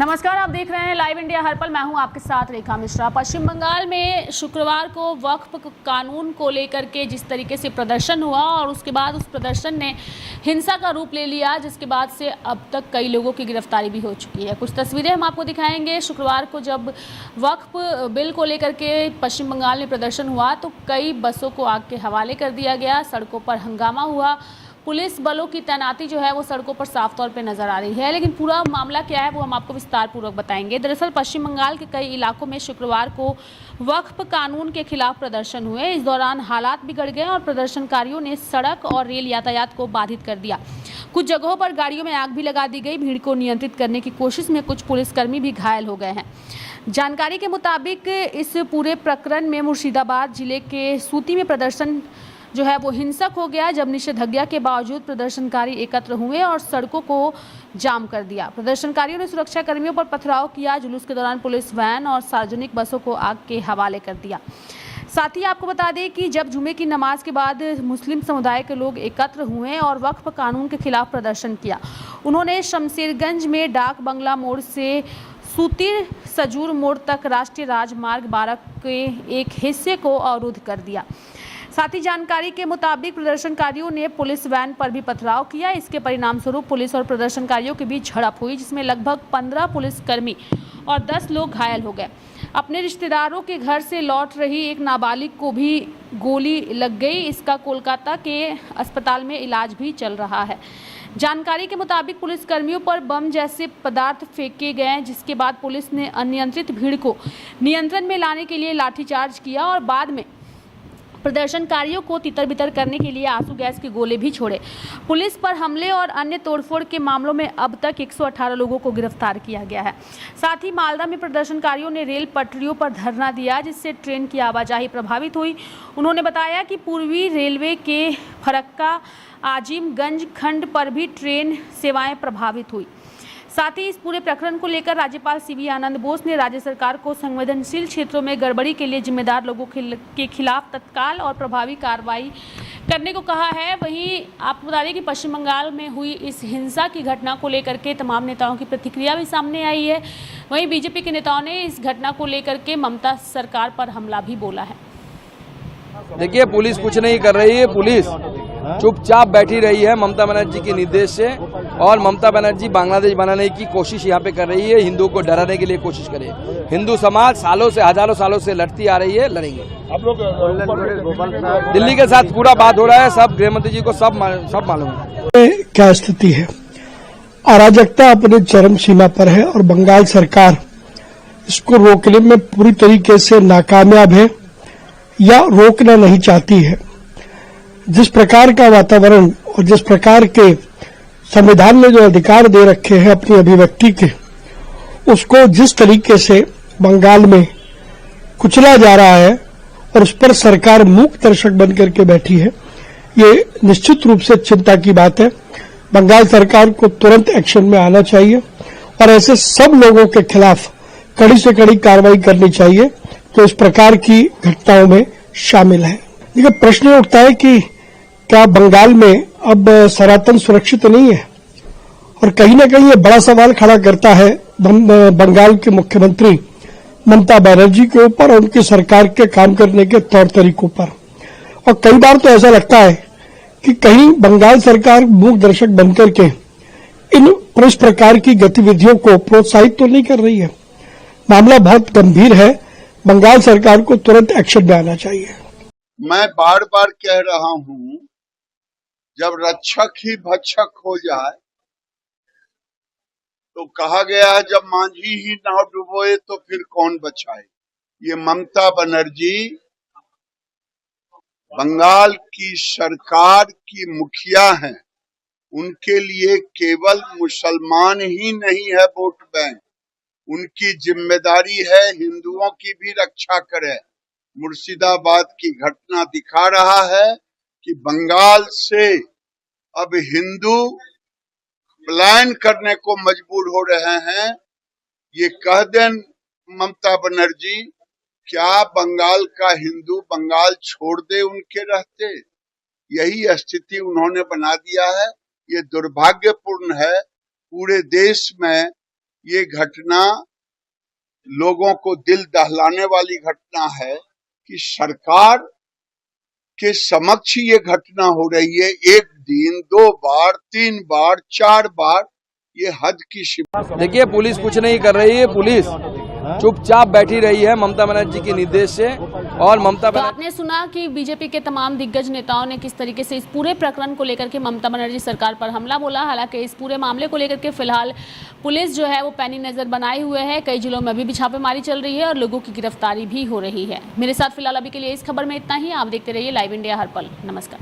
नमस्कार, आप देख रहे हैं लाइव इंडिया हर पल। मैं हूं आपके साथ रेखा मिश्रा। पश्चिम बंगाल में शुक्रवार को वक्फ कानून को लेकर के जिस तरीके से प्रदर्शन हुआ और उसके बाद उस प्रदर्शन ने हिंसा का रूप ले लिया, जिसके बाद से अब तक कई लोगों की गिरफ्तारी भी हो चुकी है। कुछ तस्वीरें हम आपको दिखाएंगे। शुक्रवार को जब वक्फ बिल को लेकर के पश्चिम बंगाल में प्रदर्शन हुआ तो कई बसों को आग के हवाले कर दिया गया, सड़कों पर हंगामा हुआ, पुलिस बलों की तैनाती जो है वो सड़कों पर साफ तौर पे नजर आ रही है। लेकिन पूरा मामला क्या है वो हम आपको विस्तार पूर्वक बताएंगे। दरअसल पश्चिम बंगाल के कई इलाकों में शुक्रवार को वक्फ कानून के खिलाफ प्रदर्शन हुए। इस दौरान हालात बिगड़ गए और प्रदर्शनकारियों ने सड़क और रेल यातायात को बाधित कर दिया। कुछ जगहों पर गाड़ियों में आग भी लगा दी गई। भीड़ को नियंत्रित करने की कोशिश में कुछ पुलिसकर्मी भी घायल हो गए हैं। जानकारी के मुताबिक इस पूरे प्रकरण में मुर्शिदाबाद जिले के सूती में प्रदर्शन जो है वो हिंसक हो गया, जब निषेधाज्ञा के बावजूद प्रदर्शनकारी एकत्र हुए और सड़कों को जाम कर दिया। प्रदर्शनकारियों ने सुरक्षा कर्मियों पर पथराव किया। जुलूस के दौरान पुलिस वैन और सार्वजनिक बसों को आग के हवाले कर दिया। साथ ही आपको बता दें कि जब जुमे की नमाज के बाद मुस्लिम समुदाय के लोग एकत्र हुए और वक्फ कानून के खिलाफ प्रदर्शन किया। उन्होंने शमशेरगंज में डाक बंगला मोड़ से सूतिर सजूर मोड़ तक राष्ट्रीय राजमार्ग 12 के एक हिस्से को अवरुद्ध कर दिया। साथ ही जानकारी के मुताबिक प्रदर्शनकारियों ने पुलिस वैन पर भी पथराव किया। इसके परिणाम स्वरूप पुलिस और प्रदर्शनकारियों के बीच झड़प हुई, जिसमें लगभग 15 पुलिसकर्मी और 10 लोग घायल हो गए। अपने रिश्तेदारों के घर से लौट रही एक नाबालिग को भी गोली लग गई। इसका कोलकाता के अस्पताल में इलाज भी चल रहा है। जानकारी के मुताबिक पुलिसकर्मियों पर बम जैसे पदार्थ फेंके गए, जिसके बाद पुलिस ने अनियंत्रित भीड़ को नियंत्रण में लाने के लिए लाठीचार्ज किया और बाद में प्रदर्शनकारियों को तितर-बितर करने के लिए आंसू गैस के गोले भी छोड़े। पुलिस पर हमले और अन्य तोड़फोड़ के मामलों में अब तक 118 लोगों को गिरफ्तार किया गया है। साथ ही मालदा में प्रदर्शनकारियों ने रेल पटरियों पर धरना दिया, जिससे ट्रेन की आवाजाही प्रभावित हुई। उन्होंने बताया कि पूर्वी रेलवे के फरक्का आजिमगंज खंड पर भी ट्रेन सेवाएं प्रभावित हुई। साथ ही इस पूरे प्रकरण को लेकर राज्यपाल सीवी आनंद बोस ने राज्य सरकार को संवेदनशील क्षेत्रों में गड़बड़ी के लिए जिम्मेदार लोगों के खिलाफ तत्काल और प्रभावी कार्रवाई करने को कहा है। वहीं आपको बता दें कि पश्चिम बंगाल में हुई इस हिंसा की घटना को लेकर के तमाम नेताओं की प्रतिक्रिया भी सामने आई है। वहीं बीजेपी के नेताओं ने इस घटना को लेकर के ममता सरकार पर हमला भी बोला है। देखिए, पुलिस कुछ नहीं कर रही है। पुलिस चुपचाप बैठी रही है ममता बनर्जी के निर्देश से, और ममता बनर्जी बांग्लादेश बनाने की कोशिश यहाँ पे कर रही है। हिंदुओं को डराने के लिए कोशिश करे। हिंदू समाज सालों से, हजारों सालों से लड़ती आ रही है, लड़ेंगे। आप लोग दिल्ली के साथ पूरा बात हो रहा है, सब गृहमंत्री जी को सब मालूम है क्या स्थिति है। अराजकता अपने चरम सीमा पर है और बंगाल सरकार इसको रोकने में पूरी तरीके से नाकामयाब है या रोकना नहीं चाहती है। जिस प्रकार का वातावरण और जिस प्रकार के संविधान ने जो अधिकार दे रखे हैं अपनी अभिव्यक्ति के, उसको जिस तरीके से बंगाल में कुचला जा रहा है और उस पर सरकार मूक दर्शक बनकर के बैठी है, ये निश्चित रूप से चिंता की बात है। बंगाल सरकार को तुरंत एक्शन में आना चाहिए और ऐसे सब लोगों के खिलाफ कड़ी से कड़ी कार्रवाई करनी चाहिए तो इस प्रकार की घटनाओं में शामिल है। देखिए, प्रश्न उठता है कि क्या बंगाल में अब सनातन सुरक्षित नहीं है, और कहीं न कहीं ये बड़ा सवाल खड़ा करता है बंगाल के मुख्यमंत्री ममता बनर्जी के ऊपर और उनकी सरकार के काम करने के तौर तरीकों पर। और कई बार तो ऐसा लगता है कि कहीं बंगाल सरकार मूक दर्शक बनकर के इस प्रकार की गतिविधियों को प्रोत्साहित तो नहीं कर रही है। मामला बहुत गंभीर है। बंगाल सरकार को तुरंत एक्शन में आना चाहिए। मैं बार बार कह रहा हूं, जब रक्षक ही भक्षक हो जाए तो कहा गया है जब मांझी ही नाव डुबोए तो फिर कौन बचाए। ये ममता बनर्जी बंगाल की सरकार की मुखिया हैं। उनके लिए केवल मुसलमान ही नहीं है वोट बैंक, उनकी जिम्मेदारी है हिंदुओं की भी रक्षा करें। मुर्शिदाबाद की घटना दिखा रहा है कि बंगाल से अब हिंदू पलायन करने को मजबूर हो रहे हैं। ये कह दें ममता बनर्जी, क्या बंगाल का हिंदू बंगाल छोड़ दे उनके रहते? यही स्थिति उन्होंने बना दिया है। ये दुर्भाग्यपूर्ण है। पूरे देश में ये घटना लोगों को दिल दहलाने वाली घटना है कि सरकार के समक्ष ये घटना हो रही है। एक दिन, 2 बार, 3 बार, 4 बार, ये हद की सीमा। देखिए पुलिस कुछ नहीं कर रही है, पुलिस चुपचाप बैठी रही है ममता बनर्जी के निर्देश से। और ममता तो आपने सुना कि बीजेपी के तमाम दिग्गज नेताओं ने किस तरीके से इस पूरे प्रकरण को लेकर के ममता बनर्जी सरकार पर हमला बोला। हालांकि इस पूरे मामले को लेकर के फिलहाल पुलिस जो है वो पैनी नजर बनाए हुए है। कई जिलों में अभी भी छापेमारी चल रही है और लोगों की गिरफ्तारी भी हो रही है। मेरे साथ फिलहाल अभी के लिए इस खबर में इतना ही। आप देखते रहिए लाइव इंडिया हर पल। नमस्कार।